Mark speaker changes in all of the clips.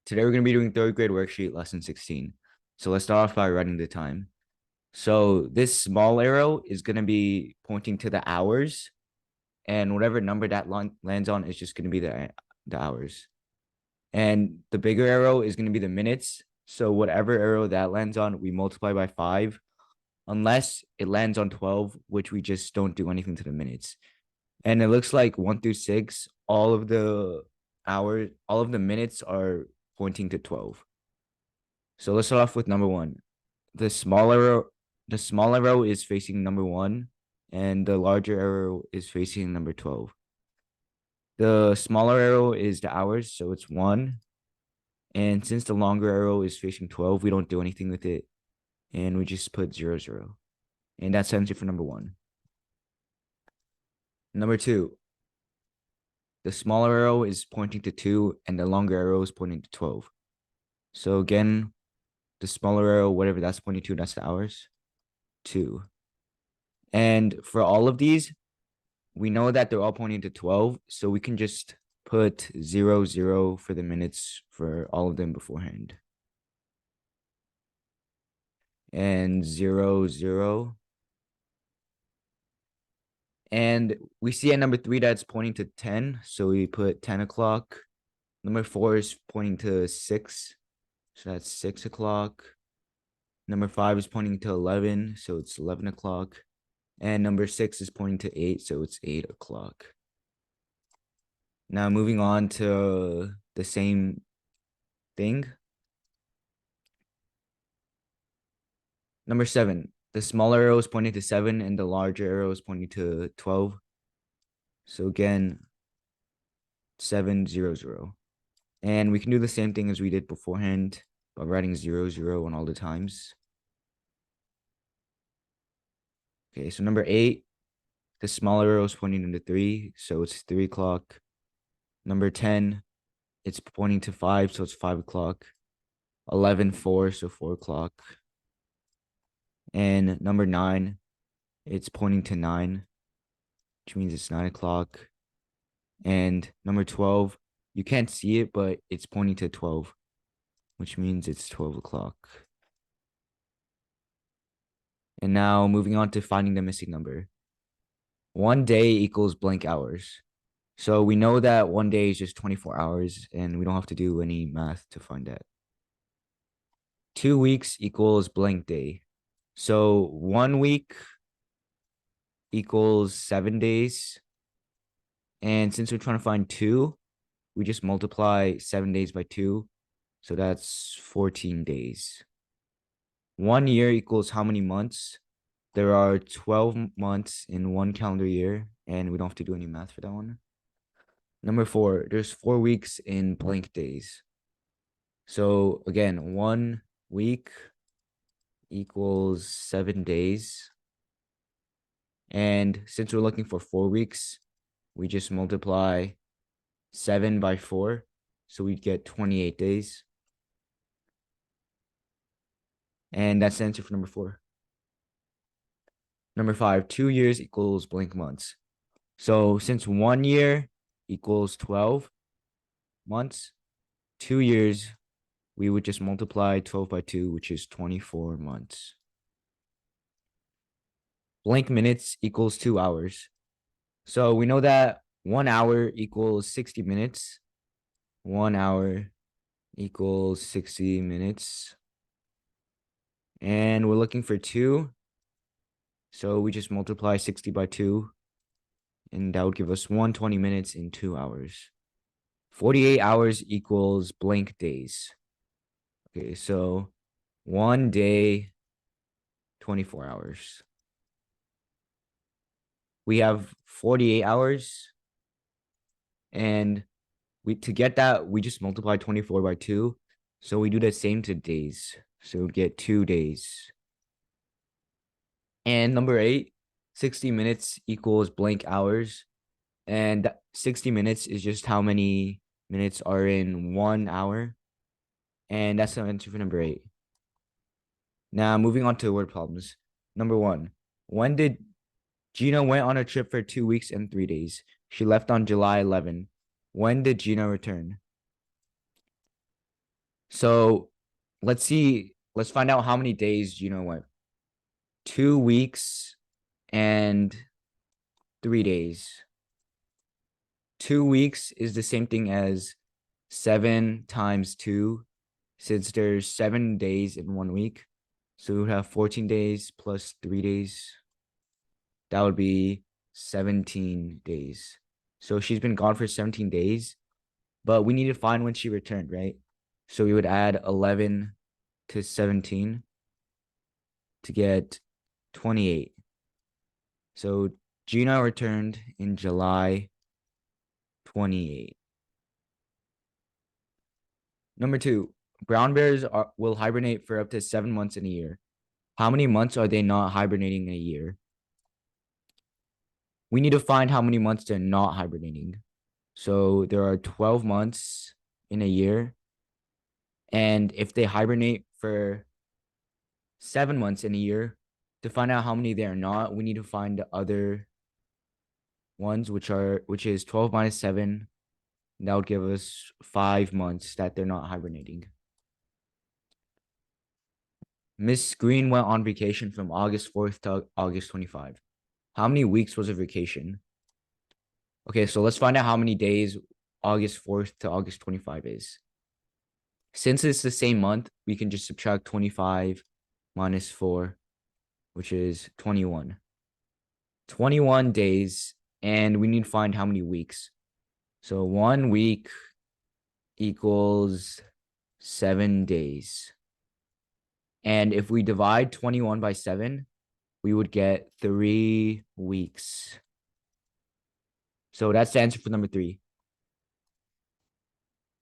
Speaker 1: Today we're going to be doing third grade worksheet lesson 16. So let's start off by writing the time. So this small arrow is going to be pointing to the hours, and whatever number that lands on is just going to be the hours. And the bigger arrow is going to be the minutes. So whatever arrow that lands on, we multiply by 5, unless it lands on 12, which we just don't do anything to the minutes. And it looks like 1 through 6, all of the minutes are pointing to 12. So let's start off with number 1. The small arrow is facing number 1, and the larger arrow is facing number 12. The smaller arrow is the hours, so it's 1. And since the longer arrow is facing 12, we don't do anything with it, and we just put 0, 0. And that's the answer for number 1. Number 2. The smaller arrow is pointing to 2, and the longer arrow is pointing to 12. So again, the smaller arrow, whatever that's pointing to, that's the hours. 2. And for all of these, we know that they're all pointing to 12, so we can just put 0, 0 for the minutes for all of them beforehand. And 0, 0. And we see at number 3 that's pointing to 10, so we put 10 o'clock. Number 4 is pointing to 6, so that's 6 o'clock. Number 5 is pointing to 11, so it's 11 o'clock. And number 6 is pointing to 8, so it's 8 o'clock. Now moving on to the same thing. Number 7, the smaller arrow is pointing to 7 and the larger arrow is pointing to 12. So again, 7, 0, 0. And we can do the same thing as we did beforehand by writing 0, 0 on all the times. Okay, so number 8, the smaller arrow is pointing to 3, so it's 3 o'clock. Number 10, it's pointing to 5, so it's 5 o'clock. 11, 4, so 4 o'clock. And number 9, it's pointing to 9, which means it's 9 o'clock. And number 12, you can't see it, but it's pointing to 12, which means it's 12 o'clock. And now moving on to finding the missing number. 1 day equals blank hours. So we know that 1 day is just 24 hours, and we don't have to do any math to find that. 2 weeks equals blank day. So 1 week equals 7 days. And since we're trying to find 2, we just multiply 7 days by 2. So that's 14 days. 1 year equals how many months? There are 12 months in 1 calendar year, and we don't have to do any math for that one. Number 4, there's 4 weeks in blank days. So again, 1 week equals 7 days. And since we're looking for 4 weeks, we just multiply 7 by 4. So we'd get 28 days. And that's the answer for number 4. Number 5, 2 years equals blank months. So since 1 year equals 12 months, 2 years, we would just multiply 12 by 2, which is 24 months. Blank minutes equals 2 hours. So we know that 1 hour equals 60 minutes. 1 hour equals 60 minutes. And we're looking for 2. So we just multiply 60 by 2. And that would give us 120 minutes in 2 hours. 48 hours equals blank days. Okay, so 1 day, 24 hours. We have 48 hours. And to get that, we just multiply 24 by 2. So we do the same to days. So we get 2 days. And number 8, 60 minutes equals blank hours. And 60 minutes is just how many minutes are in 1 hour. And that's the answer for number 8. Now, moving on to word problems. Number 1, when did Gina went on a trip for 2 weeks and 3 days? She left on July 11. When did Gina return? So let's see. Let's find out how many days Gino went. 2 weeks and 3 days. 2 weeks is the same thing as 7 times 2, since there's 7 days in 1 week. So we would have 14 days plus 3 days. That would be 17 days. So she's been gone for 17 days, but we need to find when she returned, right? So we would add 11 to 17 to get 28. So Gina returned in July 28. Number 2, brown bears will hibernate for up to 7 months in a year. How many months are they not hibernating in a year? We need to find how many months they're not hibernating. So there are 12 months in a year. And if they hibernate for 7 months in a year, to find out how many they are not, we need to find the other ones, which is 12 minus 7. That would give us 5 months that they're not hibernating. Miss Green went on vacation from August 4th to August 25. How many weeks was a vacation? Okay, so let's find out how many days August 4th to August 25 is. Since it's the same month, we can just subtract 25 minus 4, which is 21. 21 days, and we need to find how many weeks. So 1 week equals 7 days. And if we divide 21 by 7, we would get 3 weeks. So that's the answer for number 3.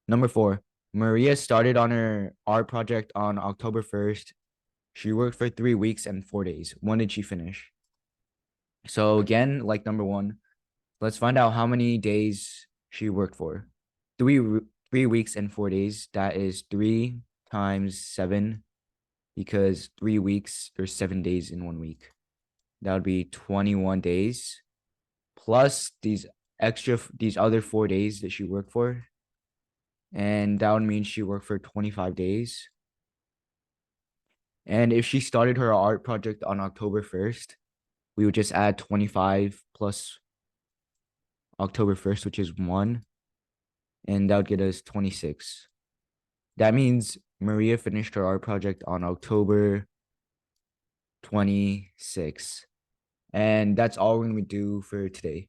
Speaker 1: Number 4, Maria started on her art project on October 1st. She worked for 3 weeks and 4 days. When did she finish? So again, like number 1, let's find out how many days she worked for. 3 weeks and 4 days. That is 3 times 7, because 3 weeks, there's 7 days in 1 week. That would be 21 days plus these other 4 days that she worked for. And that would mean she worked for 25 days. And if she started her art project on October 1st, we would just add 25 plus October 1st, which is 1. And that would get us 26. That means Maria finished her art project on October 26. And that's all we're going to do for today.